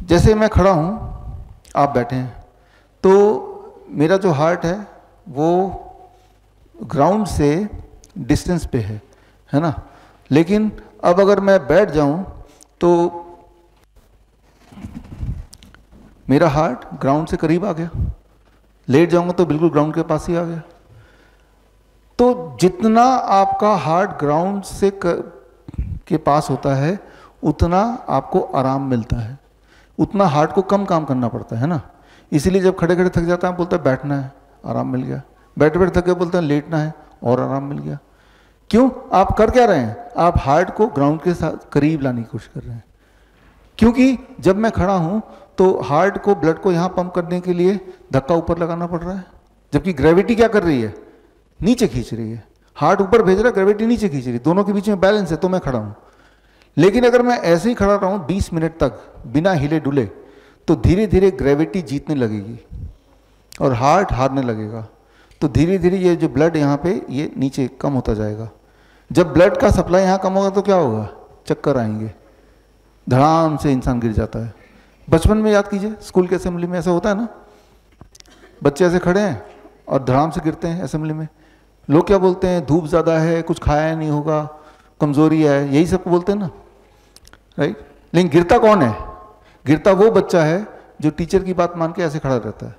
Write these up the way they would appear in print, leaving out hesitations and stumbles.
जैसे मैं खड़ा हूँ, आप बैठे हैं, तो मेरा जो हार्ट है वो ग्राउंड से डिस्टेंस पे है ना। लेकिन अब अगर मैं बैठ जाऊं तो मेरा हार्ट ग्राउंड से करीब आ गया, लेट जाऊंगा तो बिल्कुल ग्राउंड के पास ही आ गया। तो जितना आपका हार्ट ग्राउंड से के पास होता है उतना आपको आराम मिलता है, उतना हार्ट को कम काम करना पड़ता है ना। इसीलिए जब खड़े खड़े थक जाता है बोलता है बैठना है, आराम मिल गया। बैठे बैठे थक गए बोलते हैं लेटना है और आराम मिल गया। क्यों? आप कर क्या रहे हैं? आप हार्ट को ग्राउंड के साथ करीब लाने की कोशिश कर रहे हैं। क्योंकि जब मैं खड़ा हूं तो हार्ट को, ब्लड को यहां पंप करने के लिए धक्का ऊपर लगाना पड़ रहा है, जबकि ग्रेविटी क्या कर रही है? नीचे खींच रही है। हार्ट ऊपर भेज रहा है, ग्रेविटी नीचे खींच रही है, दोनों के बीच में बैलेंस है, तो मैं खड़ा हूं। लेकिन अगर मैं ऐसे ही खड़ा रहूं 20 मिनट तक बिना हिले डुले तो धीरे धीरे ग्रेविटी जीतने लगेगी और हार्ट हारने लगेगा। तो धीरे धीरे ये जो ब्लड यहाँ पे ये नीचे कम होता जाएगा। जब ब्लड का सप्लाई यहाँ कम होगा तो क्या होगा? चक्कर आएंगे, धड़ाम से इंसान गिर जाता है। बचपन में याद कीजिए, स्कूल के असेंबली में ऐसा होता है ना, बच्चे ऐसे खड़े हैं और धड़ाम से गिरते हैं असेंबली में। लोग क्या बोलते हैं? धूप ज़्यादा है, कुछ खाया नहीं होगा, कमजोरी है, यही सब बोलते हैं ना, राइट। लेकिन गिरता कौन है? गिरता वो बच्चा है जो टीचर की बात मान के ऐसे खड़ा रहता है।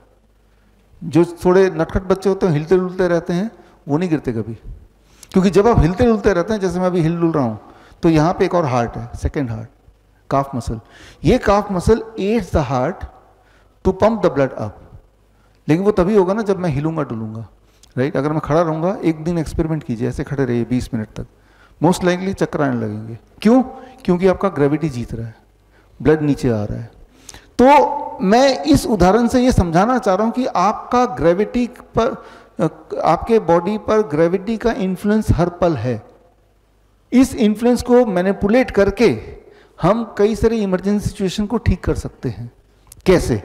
जो थोड़े नटखट बच्चे होते हैं, हिलते डुलते रहते हैं, वो नहीं गिरते कभी। क्योंकि जब आप हिलते डुलते रहते हैं, जैसे मैं अभी हिल डुल रहा हूँ, तो यहाँ पे एक और हार्ट है, सेकेंड हार्ट, काफ मसल। ये calf muscle aids the heart to pump the blood up. लेकिन वो तभी होगा ना जब मैं हिलूंगा डुलूंगा, राइट। अगर मैं खड़ा रहूंगा, एक दिन एक्सपेरिमेंट कीजिए, ऐसे खड़े रहिए 20 मिनट तक, मोस्ट लाइकली चक्कर आने लगेंगे। क्यों? क्योंकि आपका ग्रेविटी जीत रहा है, ब्लड नीचे आ रहा है। तो मैं इस उदाहरण से ये समझाना चाह रहा हूं कि आपका ग्रेविटी पर, आपके बॉडी पर ग्रेविटी का इन्फ्लुएंस हर पल है। इस इन्फ्लुएंस को मैनिपुलेट करके हम कई सारी इमरजेंसी सिचुएशन को ठीक कर सकते हैं। कैसे?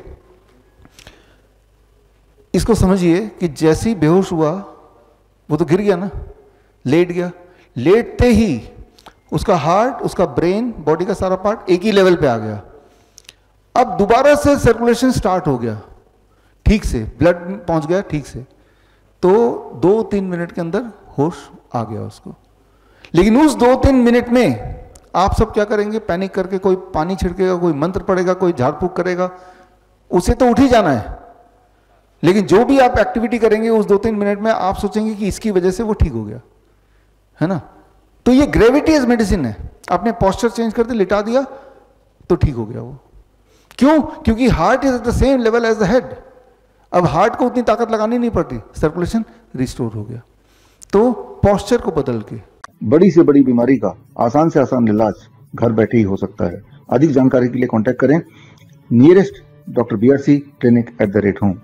इसको समझिए कि जैसे ही बेहोश हुआ वो तो गिर गया ना, लेट गया। लेटते ही उसका हार्ट, उसका ब्रेन, बॉडी का सारा पार्ट एक ही लेवल पे आ गया। अब दोबारा से सर्कुलेशन स्टार्ट हो गया, ठीक से ब्लड पहुंच गया ठीक से, तो 2-3 मिनट के अंदर होश आ गया उसको। लेकिन उस 2-3 मिनट में आप सब क्या करेंगे? पैनिक करके कोई पानी छिड़केगा, कोई मंत्र पड़ेगा, कोई झाड़ फूक करेगा, उसे तो उठ ही जाना है। लेकिन जो भी आप एक्टिविटी करेंगे उस 2-3 मिनट में आप सोचेंगे कि इसकी वजह से वो ठीक हो गया, है ना। तो ये ग्रेविटी एज मेडिसिन है। आपने पोस्चर चेंज कर दिया, लिटा दिया, तो ठीक हो गया वो। क्यों? क्योंकि heart is at the same level as the head. अब हार्ट को उतनी ताकत लगानी नहीं पड़ती, सर्कुलेशन रिस्टोर हो गया। तो पोस्चर को बदल के बड़ी से बड़ी बीमारी का आसान से आसान इलाज घर बैठे ही हो सकता है। अधिक जानकारी के लिए कांटेक्ट करें nearest doctor BRC clinic @home।